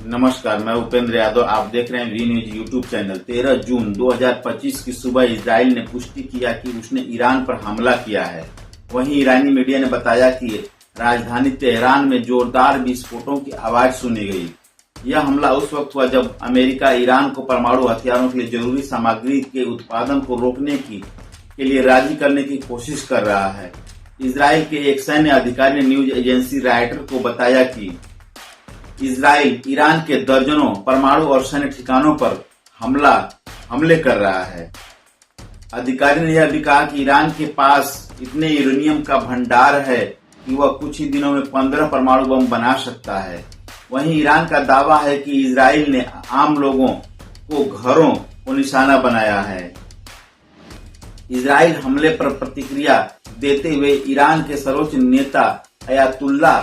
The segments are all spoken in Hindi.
नमस्कार, मैं उपेंद्र यादव। आप देख रहे हैं वी न्यूज यूट्यूब चैनल। 13 जून 2025 की सुबह इजराइल ने पुष्टि किया कि उसने ईरान पर हमला किया है। वहीं ईरानी मीडिया ने बताया कि राजधानी तेहरान में जोरदार विस्फोटों की आवाज सुनी गई। यह हमला उस वक्त हुआ जब अमेरिका ईरान को परमाणु हथियारों के लिए जरूरी सामग्री के उत्पादन को रोकने के लिए राजी करने की कोशिश कर रहा है। इजराइल के एक सैन्य अधिकारी ने न्यूज एजेंसी रॉयटर्स को बताया कि इजराइल ईरान के दर्जनों परमाणु और सैन्य ठिकानों पर हमले कर रहा है। अधिकारी ने यह भी कहा कि ईरान के पास इतने यूरेनियम का भंडार है कि वह कुछ ही दिनों में 15 परमाणु बम बना सकता है। वहीं ईरान का दावा है कि इजराइल ने आम लोगों को घरों को निशाना बनाया है। इजराइल हमले पर प्रतिक्रिया देते हुए ईरान के सर्वोच्च नेता अयातुल्ला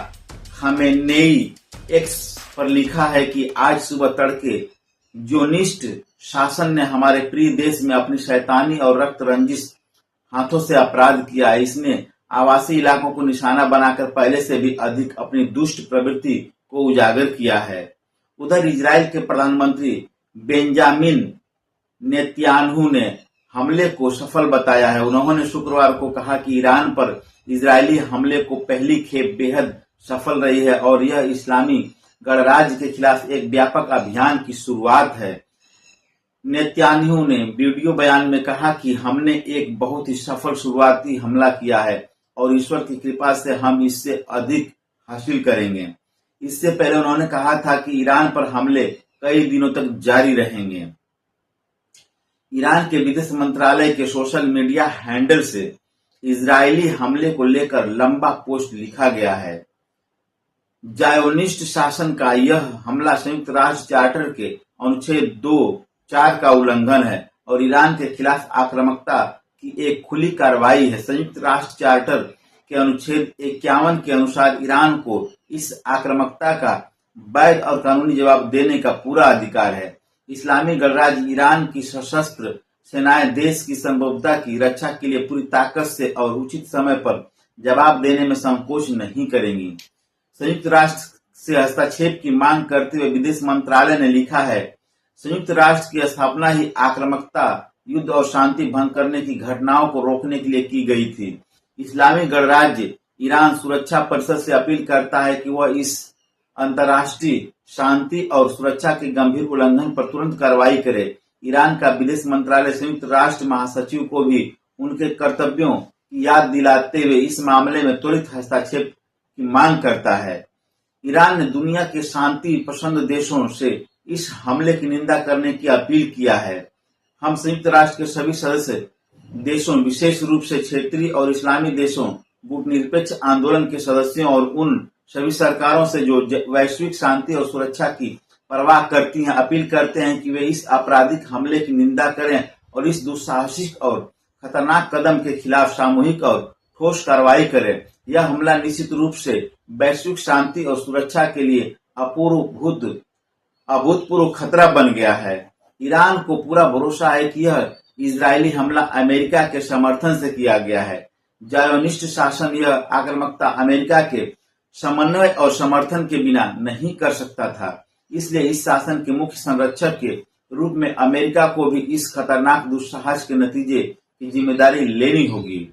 खामेनेई एक्स पर लिखा है कि आज सुबह तड़के ज़ियोनिस्ट शासन ने हमारे प्रिय देश में अपनी शैतानी और रक्त रंजिश हाथों से अपराध किया। इसने आवासीय इलाकों को निशाना बनाकर पहले से भी अधिक अपनी दुष्ट प्रवृत्ति को उजागर किया है। उधर इजराइल के प्रधानमंत्री बेंजामिन नेतन्याहू ने हमले को सफल बताया है। उन्होंने शुक्रवार को कहा कि ईरान पर इजरायली हमले को पहली खेप बेहद सफल रही है और यह इस्लामी गणराज्य के खिलाफ एक व्यापक अभियान की शुरुआत है। नेतन्याहू ने वीडियो बयान में कहा कि हमने एक बहुत ही सफल शुरुआती हमला किया है और ईश्वर की कृपा से हम इससे अधिक हासिल करेंगे। इससे पहले उन्होंने कहा था कि ईरान पर हमले कई दिनों तक जारी रहेंगे। ईरान के विदेश मंत्रालय के सोशल मीडिया हैंडल से इजरायली हमले को लेकर लंबा पोस्ट लिखा गया है। ज़ायोनिस्ट शासन का यह हमला संयुक्त राष्ट्र चार्टर के अनुच्छेद 2(4) का उल्लंघन है और ईरान के खिलाफ आक्रामकता की एक खुली कार्रवाई है। संयुक्त राष्ट्र चार्टर के अनुच्छेद 51 के अनुसार ईरान को इस आक्रामकता का वैध और कानूनी जवाब देने का पूरा अधिकार है। इस्लामी गणराज्य ईरान की सशस्त्र सेनाएं देश की संप्रभुता की रक्षा के लिए पूरी ताकत से और उचित समय पर जवाब देने में संकोच नहीं करेंगी। संयुक्त राष्ट्र से हस्तक्षेप की मांग करते हुए विदेश मंत्रालय ने लिखा है, संयुक्त राष्ट्र की स्थापना ही आक्रामकता, युद्ध और शांति भंग करने की घटनाओं को रोकने के लिए की गई थी। इस्लामी गणराज्य ईरान सुरक्षा परिषद से अपील करता है कि वह इस अंतर्राष्ट्रीय शांति और सुरक्षा के गंभीर उल्लंघन पर तुरंत कार्रवाई करे। ईरान का विदेश मंत्रालय संयुक्त राष्ट्र महासचिव को भी उनके कर्तव्यों की याद दिलाते हुए इस मामले में त्वरित हस्तक्षेप की मांग करता है। ईरान ने दुनिया के शांति पसंद देशों से इस हमले की निंदा करने की अपील किया है। हम संयुक्त राष्ट्र के सभी सदस्य देशों, विशेष रूप से क्षेत्रीय और इस्लामी देशों, गुटनिरपेक्ष आंदोलन के सदस्यों और उन सभी सरकारों से जो वैश्विक शांति और सुरक्षा की परवाह करती हैं, अपील करते हैं कि वे इस आपराधिक हमले की निंदा करें और इस दुस्साहसिक और खतरनाक कदम के खिलाफ सामूहिक और ठोस कार्रवाई करें। यह हमला निश्चित रूप से वैश्विक शांति और सुरक्षा के लिए अभूतपूर्व खतरा बन गया है। ईरान को पूरा भरोसा है कि यह इजरायली हमला अमेरिका के समर्थन से किया गया है। ज़ायोनिस्ट शासन यह आक्रामकता अमेरिका के समन्वय और समर्थन के बिना नहीं कर सकता था। इसलिए इस शासन के मुख्य संरक्षक के रूप में अमेरिका को भी इस खतरनाक दुस्साहस के नतीजे की जिम्मेदारी लेनी होगी।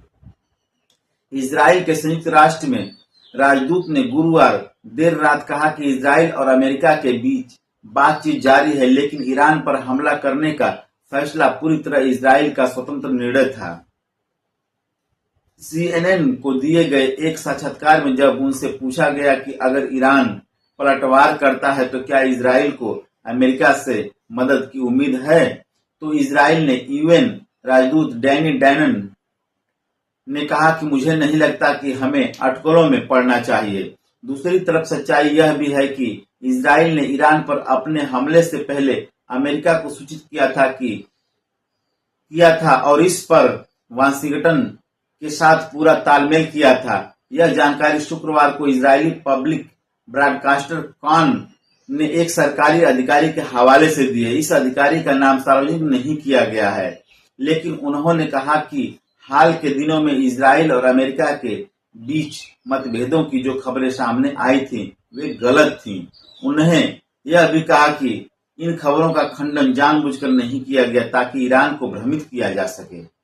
इजराइल के संयुक्त राष्ट्र में राजदूत ने गुरुवार देर रात कहा कि इजराइल और अमेरिका के बीच बातचीत जारी है, लेकिन ईरान पर हमला करने का फैसला पूरी तरह इजराइल का स्वतंत्र निर्णय था। CNN को दिए गए एक साक्षात्कार में जब उनसे पूछा गया कि अगर ईरान पलटवार करता है तो क्या इजराइल को अमेरिका से मदद की उम्मीद है, तो इजराइल ने यूएन राजदूत डैनी डैनन ने कहा कि मुझे नहीं लगता कि हमें अटकलों में पड़ना चाहिए। दूसरी तरफ सच्चाई यह भी है कि इजराइल ने ईरान पर अपने हमले से पहले अमेरिका को सूचित किया था और इस पर वाशिंगटन के साथ पूरा तालमेल किया था। यह जानकारी शुक्रवार को इजरायली पब्लिक ब्रॉडकास्टर कान ने एक सरकारी अधिकारी के हवाले से दी है। इस अधिकारी का नाम सार्वजनिक नहीं किया गया है, लेकिन उन्होंने कहा कि हाल के दिनों में इजराइल और अमेरिका के बीच मतभेदों की जो खबरें सामने आई थी वे गलत थीं। उन्हें यह भी कहा कि इन खबरों का खंडन जानबूझकर नहीं किया गया ताकि ईरान को भ्रमित किया जा सके।